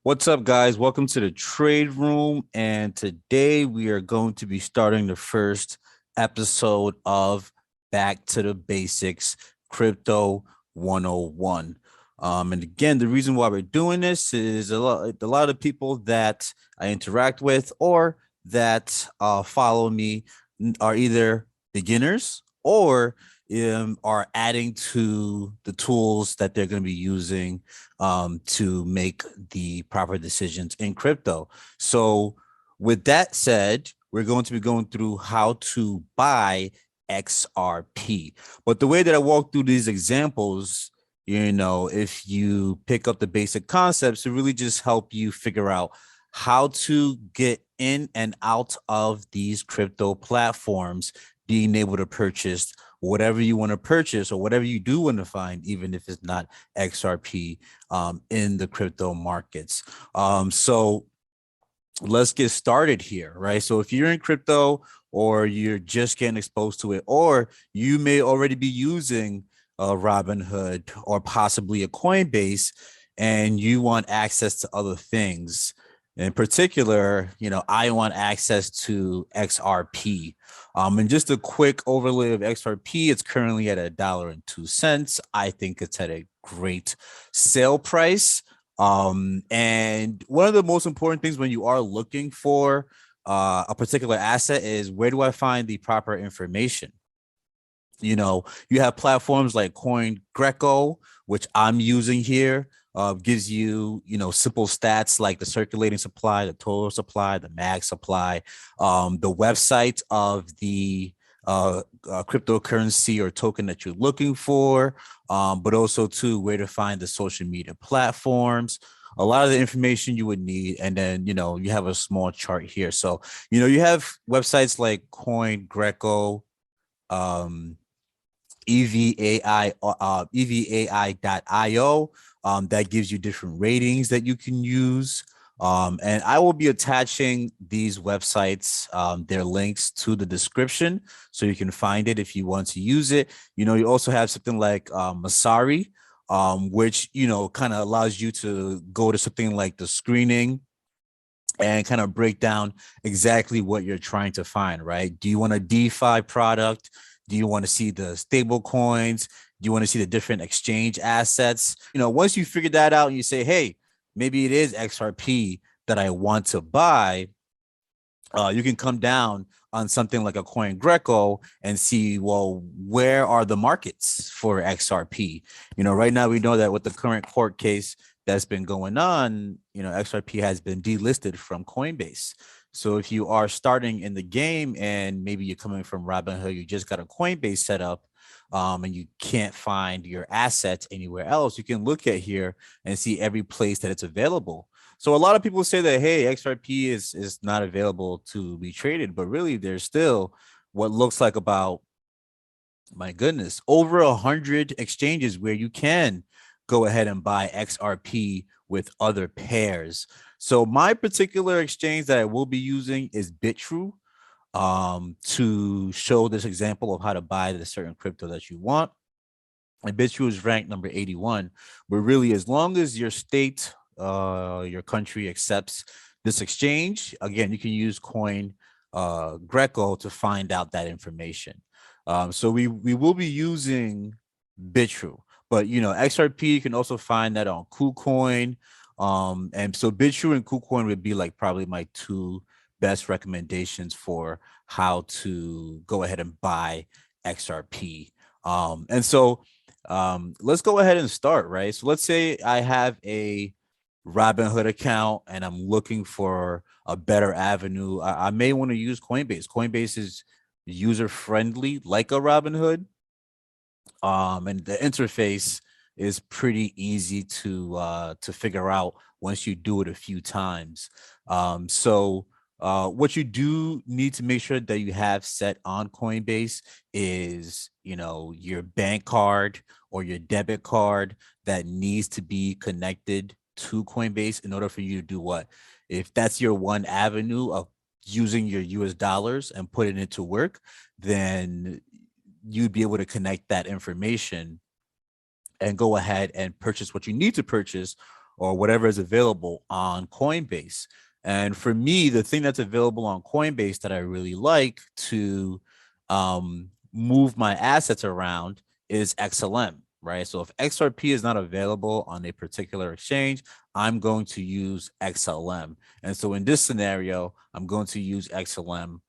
What's up, guys? Welcome to the trade room. And today we are going to be starting the first episode of Back to the Basics Crypto 101. And again, the reason why we're doing this is a lot of people that I interact with or that follow me are either beginners or are adding to the tools that they're going to be using to make the proper decisions in crypto. So, with that said, we're going to be going through how to buy XRP. But the way that I walk through these examples, if you pick up the basic concepts, it really just help you figure out how to get in and out of these crypto platforms, being able to purchase whatever you want to purchase or whatever you do want to find, even if it's not XRP in the crypto markets. So let's get started here, right? So if you're in crypto or you're just getting exposed to it, or you may already be using Robinhood or possibly a Coinbase, and you want access to other things. In particular, I want access to XRP. And just a quick overlay of XRP, it's currently at $1.02. I think it's at a great sale price. And one of the most important things when you are looking for a particular asset is, where do I find the proper information? You have platforms like CoinGecko, which I'm using here, gives you, simple stats like the circulating supply, the total supply, the mag supply, the website of the cryptocurrency or token that you're looking for, but also too where to find the social media platforms, a lot of the information you would need. And then, you have a small chart here. So, you have websites like CoinGecko, EVAI.io, that gives you different ratings that you can use. And I will be attaching these websites, their links to the description, so you can find it if you want to use it. You also have something like Masari, which, kind of allows you to go to something like the screening and kind of break down exactly what you're trying to find, right? Do you want a DeFi product? Do you want to see the stable coins? Do you want to see the different exchange assets? Once you figure that out and you say, hey, maybe it is XRP that I want to buy, you can come down on something like a CoinGecko and see, well, where are the markets for XRP? Right now we know that with the current court case that's been going on, XRP has been delisted from Coinbase. So if you are starting in the game and maybe you're coming from Robinhood, you just got a Coinbase set up, and you can't find your assets anywhere else, you can look at here and see every place that it's available. So a lot of people say that, hey, XRP is not available to be traded, but really there's still what looks like about, my goodness, over 100 exchanges where you can go ahead and buy XRP with other pairs. So my particular exchange that I will be using is Bitrue, to show this example of how to buy the certain crypto that you want. And Bitrue is ranked number 81, but really, as long as your state, your country accepts this exchange, again, you can use Greco to find out that information. So we will be using Bitrue, but XRP, you can also find that on KuCoin. And so Bitrue and KuCoin would be like probably my two best recommendations for how to go ahead and buy XRP. And so let's go ahead and start, right? So let's say I have a Robinhood account and I'm looking for a better avenue. I may want to use Coinbase. Coinbase is user friendly like a Robinhood. And the interface is pretty easy to figure out once you do it a few times. So what you do need to make sure that you have set on Coinbase is, your bank card or your debit card that needs to be connected to Coinbase in order for you to do what? If that's your one avenue of using your US dollars and putting it to work, then you'd be able to connect that information and go ahead and purchase what you need to purchase or whatever is available on Coinbase. And for me, the thing that's available on Coinbase that I really like to move my assets around is XLM, right? So if XRP is not available on a particular exchange, I'm going to use XLM. And so in this scenario, I'm going to use XLM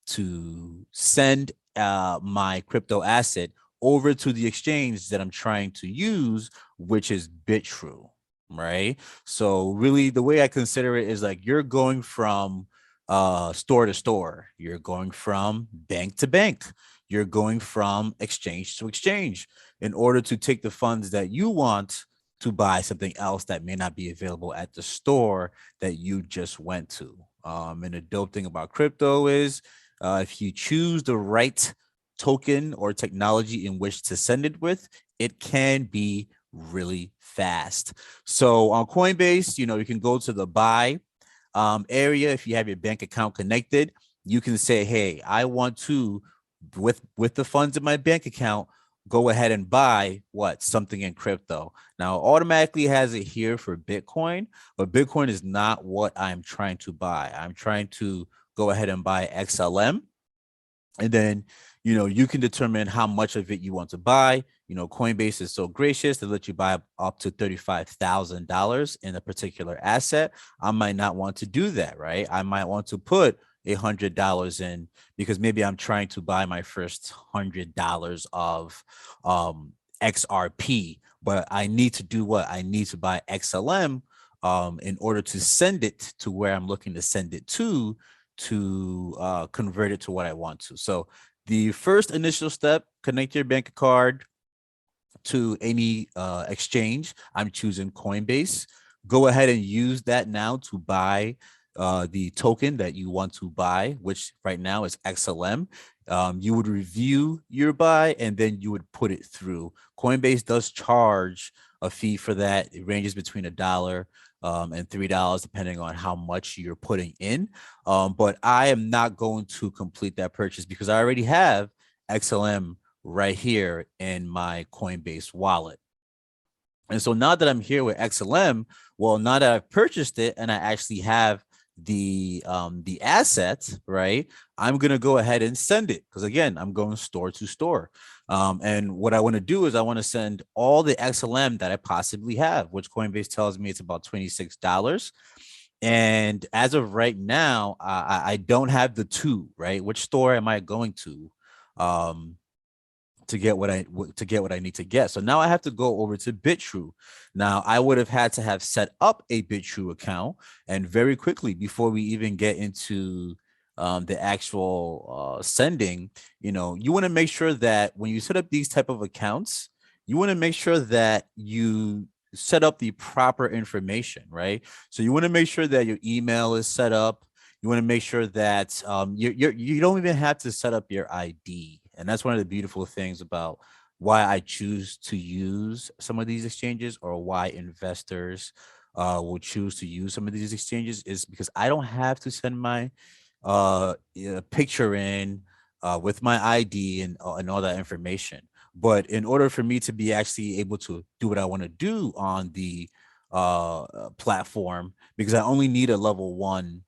to send my crypto asset over to the exchange that I'm trying to use, which is BitTrue, right? So really the way I consider it is like you're going from store to store, you're going from bank to bank, you're going from exchange to exchange in order to take the funds that you want to buy something else that may not be available at the store that you just went to. And the dope thing about crypto is if you choose the right token or technology in which to send it with, it can be really fast. So on Coinbase, you can go to the buy area. If you have your bank account connected, you can say, hey, I want to, with the funds in my bank account, go ahead and buy something in crypto. Now, automatically has it here for Bitcoin, but Bitcoin is not what I'm trying to buy. I'm trying to go ahead and buy XLM. And then, you can determine how much of it you want to buy. Coinbase is so gracious to let you buy up to $35,000 in a particular asset. I might not want to do that, right? I might want to put $100 in because maybe I'm trying to buy my first $100 of XRP, but I need to do what? I need to buy XLM in order to send it to where I'm looking to send it to convert it to what I want to. So the first initial step, connect your bank card to any exchange. I'm choosing Coinbase. Go ahead and use that now to buy the token that you want to buy, which right now is XLM. You would review your buy and then you would put it through. Coinbase does charge a fee for that. It ranges between $1 and $3, depending on how much you're putting in. But I am not going to complete that purchase because I already have XLM right here in my Coinbase wallet. And so now that I'm here with XLM, well, now that I've purchased it and I actually have the asset, right? I'm gonna go ahead and send it because again, I'm going store to store. And what I want to do is I want to send all the XLM that I possibly have, which Coinbase tells me it's about $26. And as of right now, I don't have the two, right? Which store am I going to? To get what I need to get. So now I have to go over to BitTrue. Now I would have had to have set up a BitTrue account, and very quickly before we even get into the actual sending, you want to make sure that when you set up these type of accounts, you want to make sure that you set up the proper information, right? So you want to make sure that your email is set up. You want to make sure that you don't even have to set up your ID. And that's one of the beautiful things about why I choose to use some of these exchanges, or why investors will choose to use some of these exchanges, is because I don't have to send my picture in with my ID and all that information. But in order for me to be actually able to do what I want to do on the platform, because I only need a level 1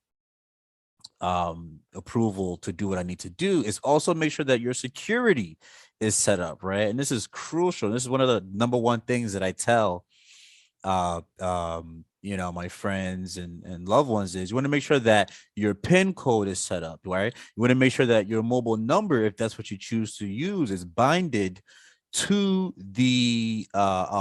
approval to do what I need to do, is also make sure that your security is set up, right? And this is crucial. This is one of the number one things that I tell my friends and loved ones is you want to make sure that your PIN code is set up, right? You want to make sure that your mobile number, if that's what you choose to use, is binded to the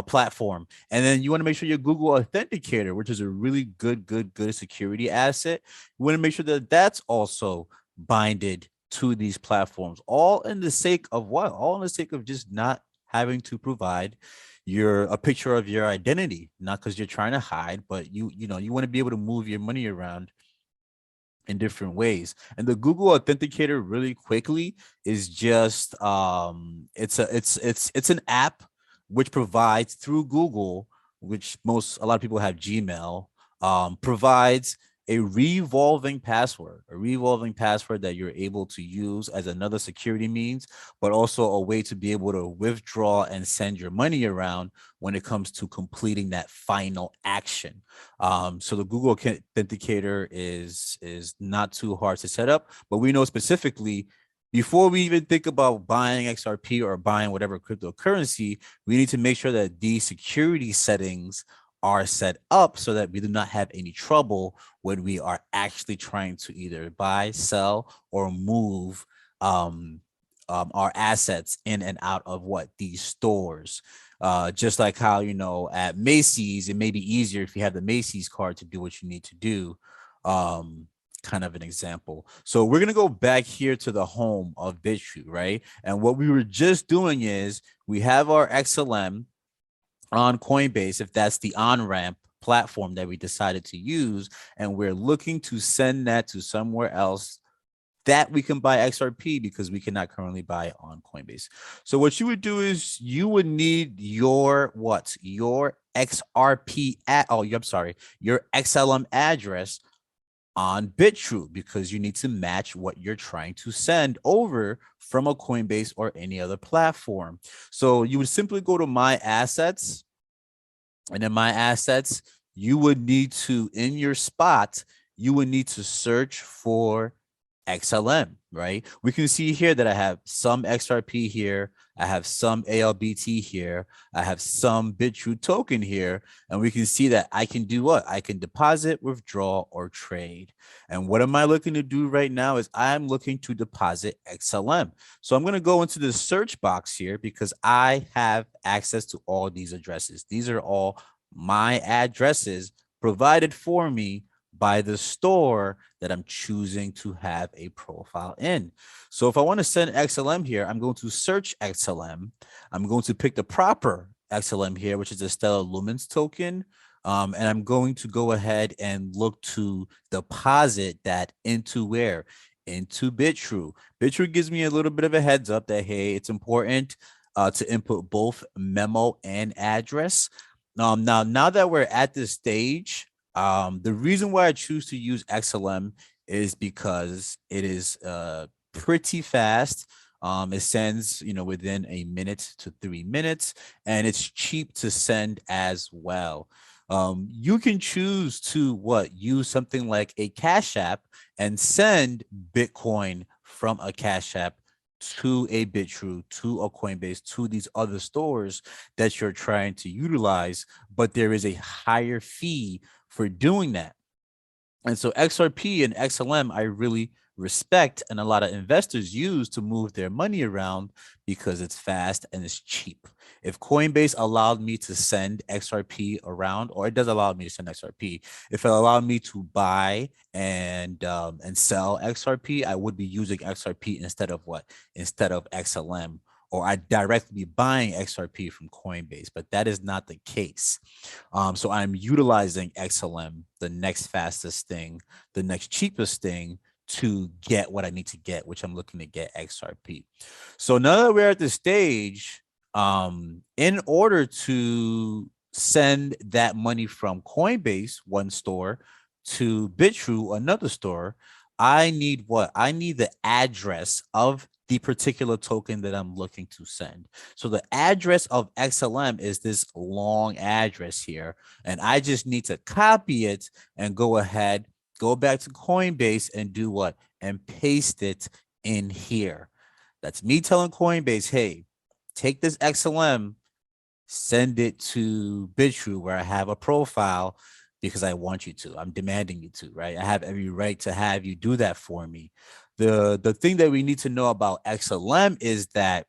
platform. And then you want to make sure your Google Authenticator, which is a really good security asset, you want to make sure that that's also binded to these platforms, all in the sake of what? All in the sake of just not having to provide a picture of your identity, not because you're trying to hide, but you want to be able to move your money around in different ways. And the Google Authenticator, really quickly, is just it's an app which provides through Google, which a lot of people have Gmail, provides a revolving password that you're able to use as another security means, but also a way to be able to withdraw and send your money around when it comes to completing that final action. So the Google Authenticator is not too hard to set up, but we know specifically before we even think about buying XRP or buying whatever cryptocurrency, we need to make sure that these security settings are set up so that we do not have any trouble when we are actually trying to either buy, sell, or move our assets in and out of what these stores. Just like how, you know, at Macy's, it may be easier if you have the Macy's card to do what you need to do. Kind of an example. So we're going to go back here to the home of BitTrue, right? And what we were just doing is we have our XLM on Coinbase, if that's the on-ramp platform that we decided to use, and we're looking to send that to somewhere else that we can buy XRP because we cannot currently buy on Coinbase. So what you would do is you would need your what? Your XRP your XLM address on BitTrue because you need to match what you're trying to send over from a Coinbase or any other platform. So you would simply go to My Assets, and in My Assets, you would need to, in your spot, you would need to search for XLM, right? We can see here that I have some XRP here. I have some ALBT here. I have some BitTrue token here. And we can see that I can do what? I can deposit, withdraw, or trade. And what am I looking to do right now is I'm looking to deposit XLM. So I'm going to go into the search box here because I have access to all these addresses. These are all my addresses provided for me by the store that I'm choosing to have a profile in. So if I want to send XLM here, I'm going to search XLM. I'm going to pick the proper XLM here, which is the Stellar Lumens token. And I'm going to go ahead and look to deposit that into where? Into BitTrue. BitTrue gives me a little bit of a heads up that, hey, it's important to input both memo and address. Now that we're at this stage, the reason why I choose to use XLM is because it is pretty fast. It sends, you know, within a minute to 3 minutes, and it's cheap to send as well. You can choose to use something like a Cash App and send Bitcoin from a Cash App to a BitTrue, to a Coinbase, to these other stores that you're trying to utilize, but there is a higher fee for doing that. And so XRP and XLM, I really respect, and a lot of investors use to move their money around because it's fast and it's cheap. If Coinbase allowed me to send XRP around, or it does allow me to send XRP, if it allowed me to buy and sell XRP, I would be using XRP instead of what? Instead of XLM, or I directly be buying XRP from Coinbase, but that is not the case. So I'm utilizing XLM, the next fastest thing, the next cheapest thing to get what I need to get, which I'm looking to get XRP. So now that we're at the stage, in order to send that money from Coinbase, one store, to BitTrue, another store, I need what? I need the address of the particular token that I'm looking to send. So the address of XLM is this long address here, and I just need to copy it and go ahead, go back to Coinbase and do what? And paste it in here. That's me telling Coinbase, hey, take this XLM, send it to BitTrue where I have a profile because I want you to. I'm demanding you to, right? I have every right to have you do that for me. The thing that we need to know about XLM is that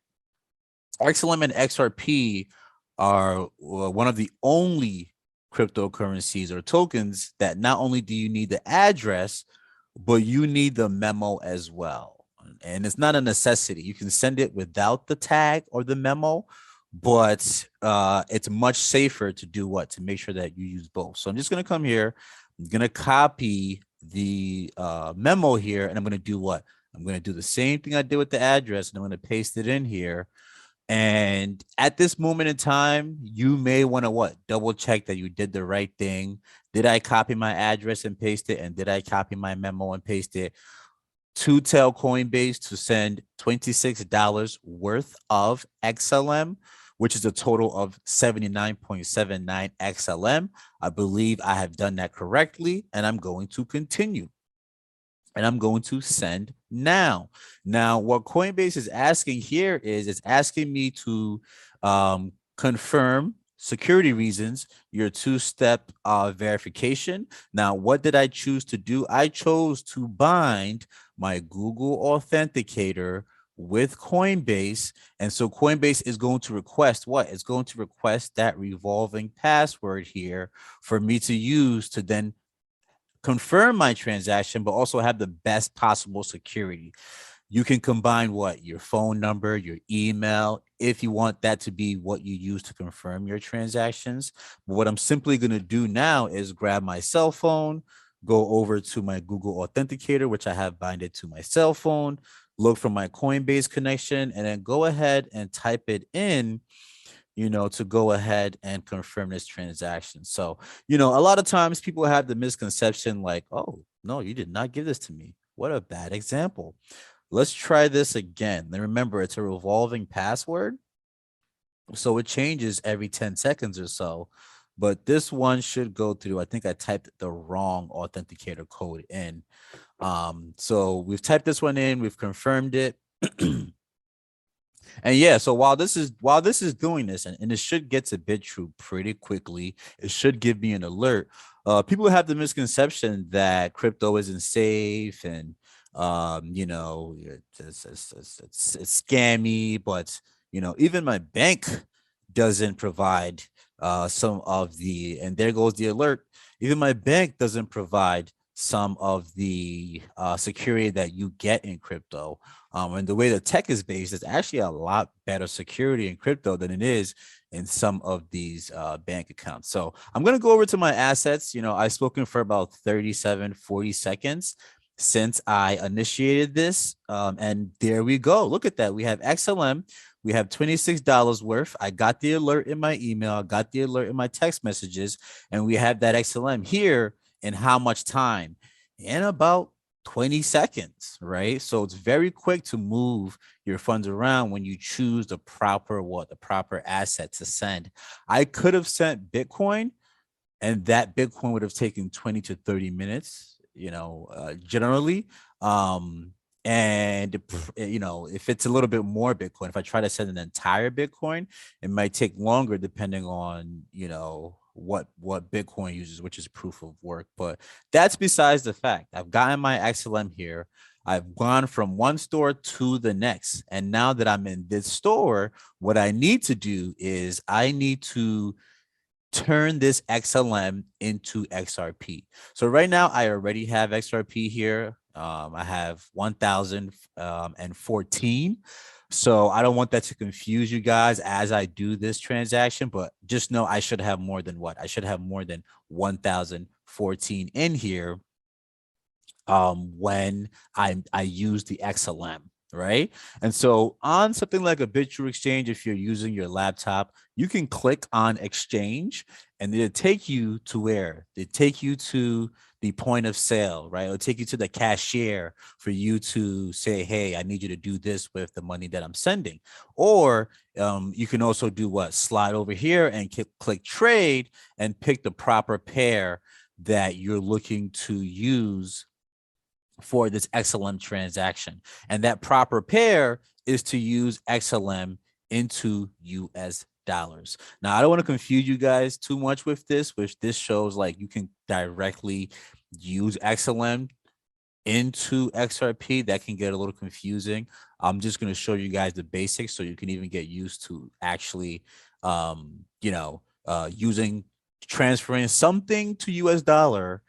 XLM and XRP are one of the only cryptocurrencies or tokens that not only do you need the address, but you need the memo as well. And it's not a necessity. You can send it without the tag or the memo, but it's much safer to do what? To make sure that you use both. So I'm just going to come here. I'm going to copy the memo here, and I'm going to do what? I'm going to do the same thing I did with the address, and I'm going to paste it in here. And at this moment in time, you may want to what? Double check that you did the right thing. Did I copy my address and paste it? And did I copy my memo and paste it? To tell Coinbase to send $26 worth of XLM, which is a total of 79.79 XLM. I believe I have done that correctly, and I'm going to continue. And I'm going to send now. Now, what Coinbase is asking here is it's asking me to confirm security reasons, your two-step verification. Now, what did I choose to do? I chose to bind my Google Authenticator with Coinbase. And so Coinbase is going to request what? It's going to request that revolving password here for me to use to then confirm my transaction, but also have the best possible security. You can combine what? Your phone number, your email, if you want that to be what you use to confirm your transactions. But what I'm simply going to do now is grab my cell phone, go over to my Google Authenticator, which I have binded to my cell phone, look for my Coinbase connection, and then go ahead and type it in, to go ahead and confirm this transaction. So, a lot of times people have the misconception like, oh, no, you did not give this to me. What a bad example. Let's try this again. And remember, it's a revolving password. So it changes every 10 seconds or so. But this one should go through. I think I typed the wrong authenticator code in. So we've typed this one in, we've confirmed it. And yeah, so while this is doing this, and it should get to BitTrue pretty quickly, it should give me an alert. People have the misconception that crypto isn't safe and it's scammy, but even my bank doesn't provide some of the, and there goes the alert. Even my bank doesn't provide some of the security that you get in crypto. And the way the tech is based, is actually a lot better security in crypto than it is in some of these bank accounts. So I'm going to go over to my assets. I've spoken for about 40 seconds since I initiated this. And there we go. Look at that. We have XLM. We have $26 worth. I got the alert in my email. I got the alert in my text messages. And we have that XLM here in how much time? In about 20 seconds, right? So it's very quick to move your funds around when you choose the proper asset to send. I could have sent Bitcoin, and that Bitcoin would have taken 20 to 30 minutes, generally. And if it's a little bit more Bitcoin, if I try to send an entire Bitcoin, it might take longer depending on, what Bitcoin uses, which is proof of work. But that's besides the fact. I've gotten my XLM here. I've gone from one store to the next. And now that I'm in this store, what I need to do is I need to turn this XLM into XRP. So right now I already have XRP here. I have 1,014. So I don't want that to confuse you guys as I do this transaction, but just know I should have more than what? I should have more than 1,014 in here when I use the XLM, right? And so on something like a BitTrue exchange, if you're using your laptop, you can click on exchange and it'll take you to where? They take you to the point of sale, right? It'll take you to the cashier for you to say, hey, I need you to do this with the money that I'm sending. Or you can also do what? Slide over here and click trade and pick the proper pair that you're looking to use for this XLM transaction. And that proper pair is to use XLM into US dollars. Now, I don't want to confuse you guys too much with this, which this shows like you can directly use XLM into XRP. That can get a little confusing. I'm just going to show you guys the basics so you can even get used to actually, using transferring something to US dollar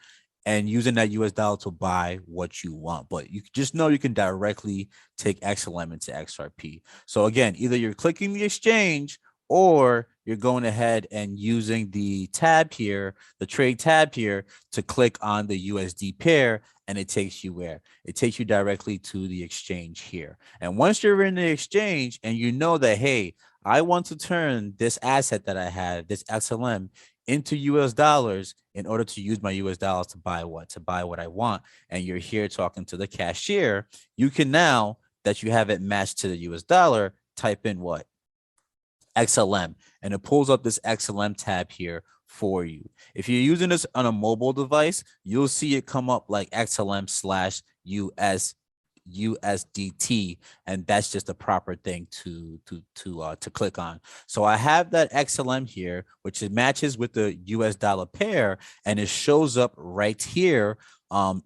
and using that US dollar to buy what you want. But you just know you can directly take XLM into XRP. So again, either you're clicking the exchange or you're going ahead and using the tab here, the trade tab here, to click on the USD pair, and it takes you where? It takes you directly to the exchange here. And once you're in the exchange and you know that, hey, I want to turn this asset that I have, this XLM, into US dollars in order to use my US dollars to buy what? To buy what I want. And you're here talking to the cashier. You can now, that you have it matched to the US dollar, type in what? XLM, and it pulls up this XLM tab here for you. If you're using this on a mobile device, you'll see it come up like XLM slash US USDT, and that's just the proper thing to click on. So I have that XLM here, which it matches with the US dollar pair, and it shows up right here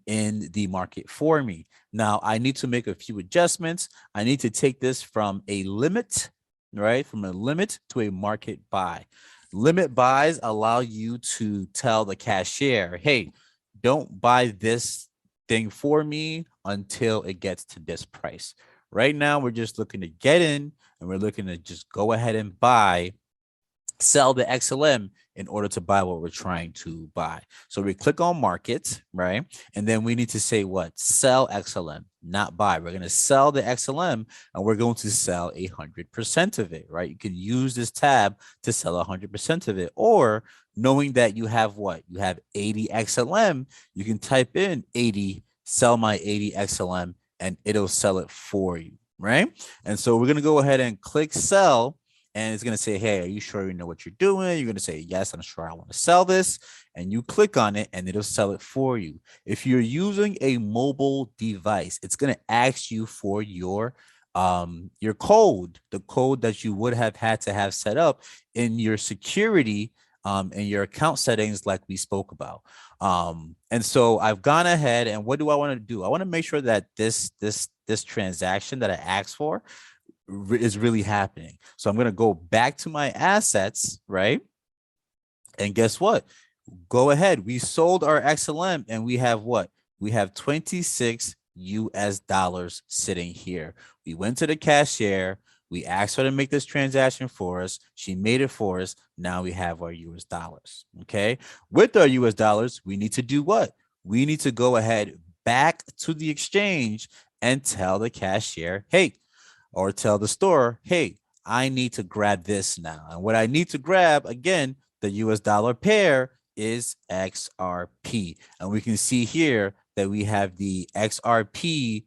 in the market for me. Now I need to make a few adjustments. I need to take this from a limit, right? From a limit to a market buy. Limit buys allow you to tell the cashier, hey, don't buy this thing for me until it gets to this price. Right now, we're just looking to get in and we're looking to just go ahead and buy, sell the XLM in order to buy what we're trying to buy. So we click on market, right? And then we need to say what? Sell XLM, not buy. We're going to sell the XLM and we're going to sell 100% of it, right? You can use this tab to sell 100% of it, or knowing that you have what? You have 80 XLM, you can type in 80, sell my 80 XLM, and it'll sell it for you, right? And so we're going to go ahead and click sell. And it's going to say, hey, are you sure you know what you're doing? You're going to say, yes, I'm sure I want to sell this. And you click on it and it'll sell it for you. If you're using a mobile device, it's going to ask you for your code, the code that you would have had to have set up in your security in your account settings like we spoke about. And so I've gone ahead, and what do I want to do? I want to make sure that this transaction that I asked for is really happening. So I'm going to go back to my assets, right? And guess what? Go ahead. We sold our XLM and we have what? We have 26 US dollars sitting here. We went to the cashier. We asked her to make this transaction for us. She made it for us. Now we have our US dollars. Okay. With our US dollars, we need to do what? We need to go ahead back to the exchange and tell the cashier, hey, or tell the store, hey, I need to grab this now. And what I need to grab, again, the US dollar pair is XRP. And we can see here that we have the XRP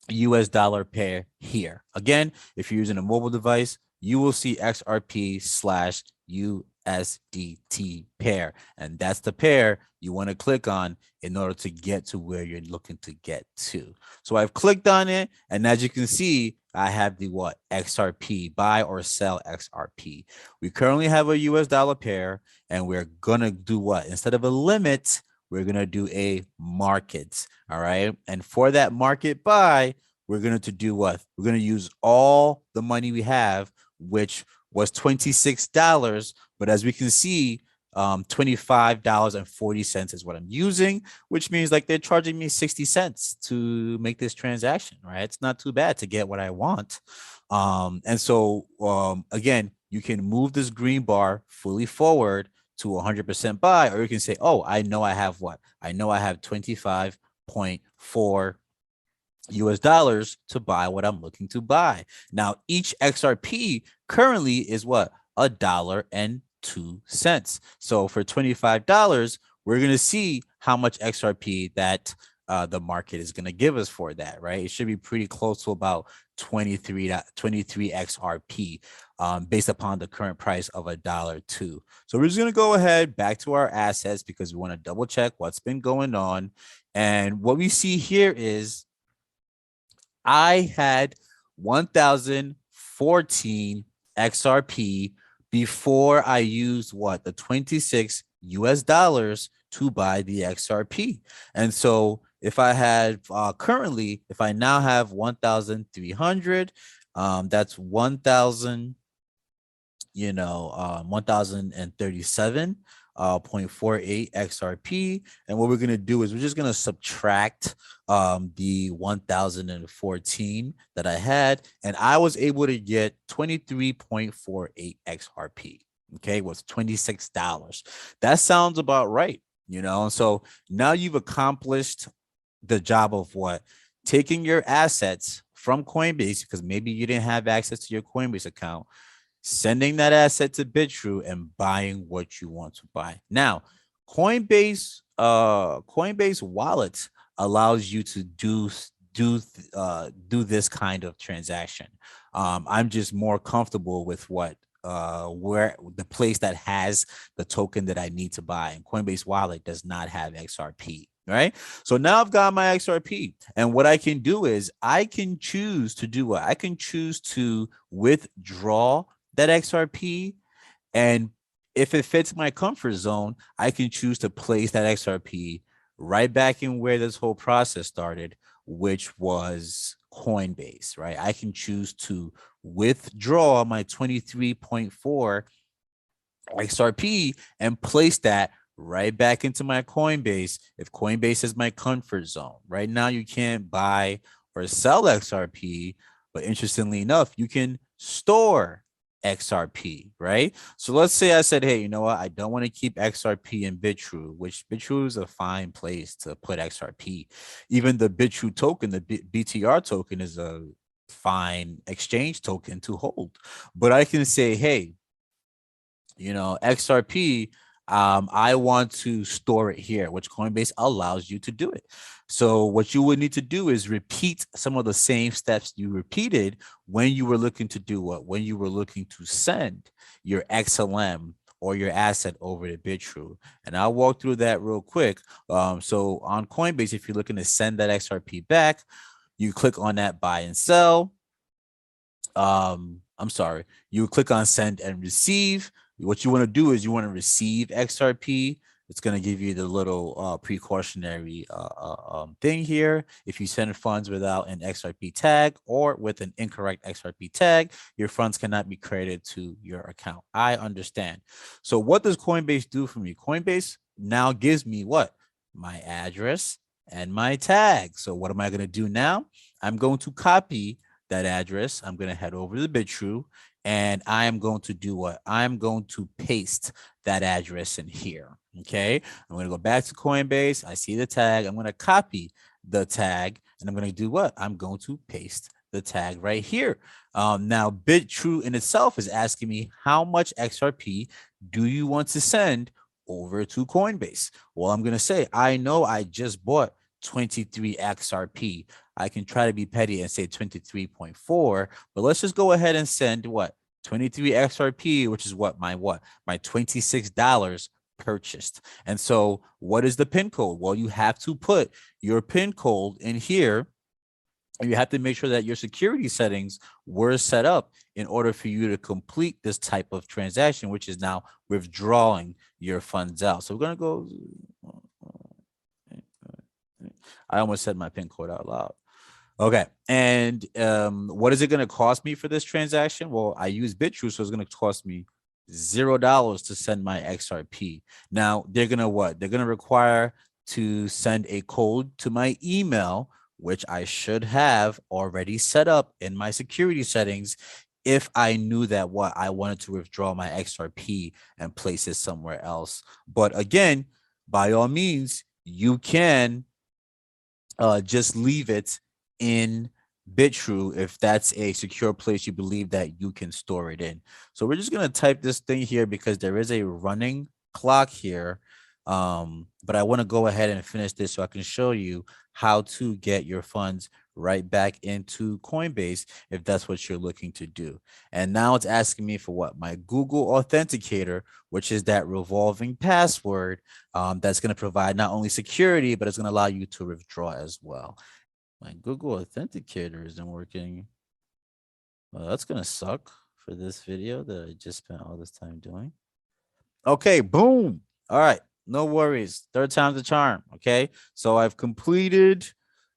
US dollar pair here. Again, if you're using a mobile device, you will see XRP slash USDT pair. And that's the pair you want to click on in order to get to where you're looking to get to. So I've clicked on it. And as you can see, I have the what? XRP, buy or sell XRP. We currently have a US dollar pair, and we're going to do what? Instead of a limit, we're going to do a market. All right. And for that market buy, we're going to do what? We're going to use all the money we have, which was $26. But as we can see, $25.40 is what I'm using, which means like they're charging me 60 cents to make this transaction, right? It's not too bad to get what I want. And so, again, you can move this green bar fully forward to 100% buy, or you can say, oh, I know I have what? I know I have 25.4 US dollars to buy what I'm looking to buy. Now, each XRP currently is what? $1.02. So for $25, we're going to see how much XRP that the market is going to give us for that, right? It should be pretty close to about 23 XRP based upon the current price of $1.02. So we're just going to go ahead back to our assets because we want to double check what's been going on. And what we see here is I had 1,014 XRP before I used what? The 26 US dollars to buy the XRP. And so if I had currently, if I now have 1,300, that's 1,000, 1,037. 0.48 XRP. And what we're going to do is we're just going to subtract the 1,014 that I had. And I was able to get 23.48 XRP. Okay, it was $26. That sounds about right, So now you've accomplished the job of what? Taking your assets from Coinbase, because maybe you didn't have access to your Coinbase account, sending that asset to Bitrue and buying what you want to buy. Now, Coinbase wallet allows you to do this kind of transaction. I'm just more comfortable with where the place that has the token that I need to buy. And Coinbase wallet does not have XRP. Right. So now I've got my XRP. And what I can do is I can choose to do what? I can choose to withdraw that XRP. And if it fits my comfort zone, I can choose to place that XRP right back in where this whole process started, which was Coinbase, right? I can choose to withdraw my 23.4 XRP and place that right back into my Coinbase if Coinbase is my comfort zone. Right now, you can't buy or sell XRP, but interestingly enough, you can store XRP, right? So let's say I said, hey, you know what? I don't want to keep XRP in Bitrue, which Bitrue is a fine place to put XRP. Even the Bitrue token, the BTR token, is a fine exchange token to hold. But I can say, hey, XRP, I want to store it here, which Coinbase allows you to do it. So what you would need to do is repeat some of the same steps you repeated when you were looking to do what? When you were looking to send your XLM or your asset over to Bitrue. And I'll walk through that real quick. So on Coinbase, if you're looking to send that XRP back, you click on that buy and sell. I'm sorry, you click on send and receive. What you want to do is you want to receive XRP. It's going to give you the little precautionary thing here. If you send funds without an XRP tag or with an incorrect XRP tag, your funds cannot be credited to your account. I understand. So what does Coinbase do for me? Coinbase now gives me what? My address and my tag. So what am I going to do now? I'm going to copy that address. I'm going to head over to Bitrue and I am going to do what? I'm going to paste that address in here. Okay. I'm going to go back to Coinbase. I see the tag. I'm going to copy the tag and I'm going to do what? I'm going to paste the tag right here. Now, Bitrue in itself is asking me how much XRP do you want to send over to Coinbase? Well, I'm going to say, I know I just bought 23 XRP. I can try to be petty and say 23.4, but let's just go ahead and send what? 23 XRP, which is what? My $26 purchased. And so what is the PIN code? Well, you have to put your PIN code in here. And you have to make sure that your security settings were set up in order for you to complete this type of transaction, which is now withdrawing your funds out. So we're going to go. I almost said my PIN code out loud. Okay. And what is it going to cost me for this transaction? Well, I use Bitrue, so it's going to cost me $0 to send my XRP. Now, they're going to what? They're going to require to send a code to my email, which I should have already set up in my security settings if I knew that what I wanted to withdraw my XRP and place it somewhere else. But again, by all means, you can just leave it in Bitrue if that's a secure place you believe that you can store it in. So we're just going to type this thing here because there is a running clock here. But I want to go ahead and finish this so I can show you how to get your funds right back into Coinbase if that's what you're looking to do. And now it's asking me for what? My Google Authenticator, which is that revolving password that's going to provide not only security, but it's going to allow you to withdraw as well. My Google Authenticator isn't working. Well, that's going to suck for this video that I just spent all this time doing. Okay, boom. All right, no worries. Third time's the charm. Okay, so I've completed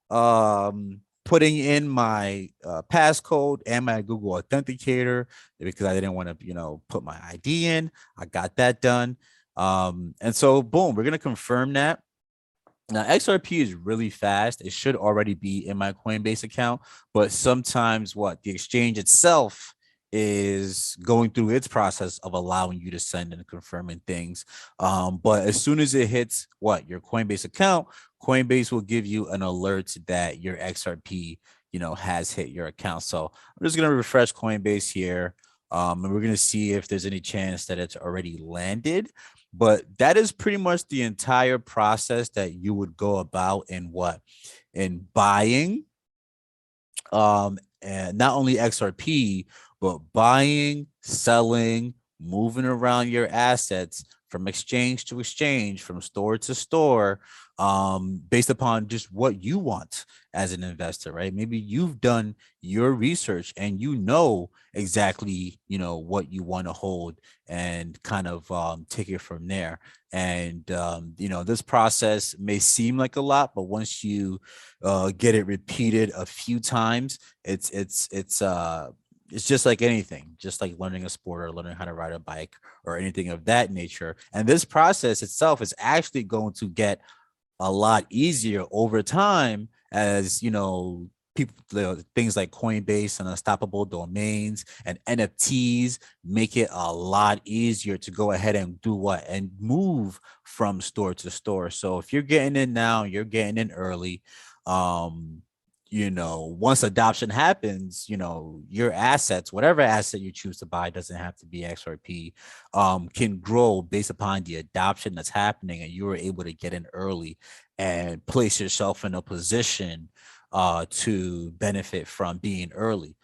putting in my passcode and my Google Authenticator because I didn't want to, put my ID in. I got that done. And so, boom, we're going to confirm that. Now, XRP is really fast. It should already be in my Coinbase account, but sometimes the exchange itself is going through its process of allowing you to send and confirming things. But as soon as it hits your Coinbase account, Coinbase will give you an alert that your XRP has hit your account. So I'm just going to refresh Coinbase here. And we're going to see if there's any chance that it's already landed. But that is pretty much the entire process that you would go about in buying and not only XRP, but buying, selling, moving around your assets from exchange to exchange, from store to store, based upon just what you want as an investor, right? Maybe you've done your research and exactly, what you want to hold and kind of take it from there. And, this process may seem like a lot, but once you get it repeated a few times, it's just like anything, just like learning a sport or learning how to ride a bike or anything of that nature. And this process itself is actually going to get a lot easier over time as people, things like Coinbase and unstoppable domains and NFTs make it a lot easier to go ahead and do what and move from store to store. So if you're getting in now, you're getting in early. Once adoption happens, your assets, whatever asset you choose to buy, doesn't have to be XRP, can grow based upon the adoption that's happening, and you were able to get in early and place yourself in a position to benefit from being early.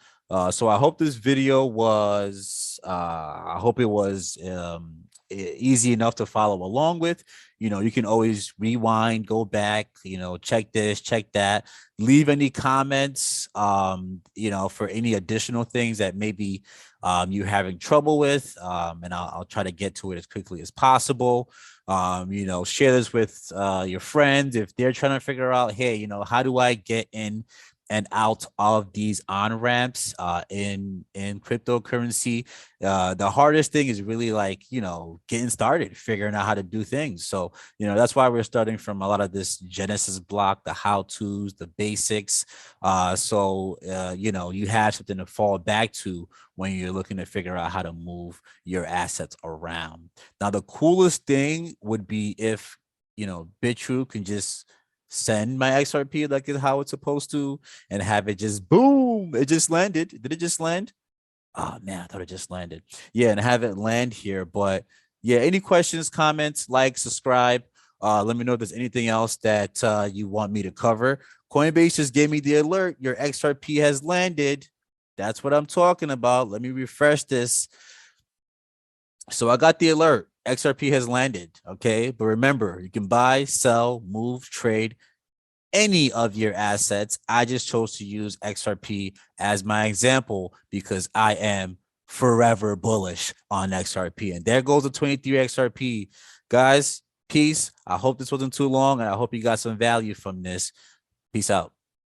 So I hope this video was, I hope it was easy enough to follow along with. You can always rewind, go back, check this, check that, leave any comments, for any additional things that maybe you're having trouble with. And I'll try to get to it as quickly as possible. Share this with your friends if they're trying to figure out, hey, how do I get in and out of these on ramps in cryptocurrency. The hardest thing is really getting started, figuring out how to do things. So that's why we're starting from a lot of this Genesis block, the how to's, the basics. So you have something to fall back to when you're looking to figure out how to move your assets around. Now, the coolest thing would be if BitTrue can just send my XRP like how it's supposed to and have it just boom, it just landed. Did it just land? Oh man, I thought it just landed. Yeah, and have it land here. But yeah, any questions, comments, like, subscribe. Let me know if there's anything else that you want me to cover. Coinbase just gave me the alert. Your XRP has landed. That's what I'm talking about. Let me refresh this. So I got the alert. XRP has landed. Okay. But remember, you can buy, sell, move, trade any of your assets. I just chose to use XRP as my example because I am forever bullish on XRP. And there goes the 23 XRP. Guys, peace. I hope this wasn't too long, and I hope you got some value from this. Peace out.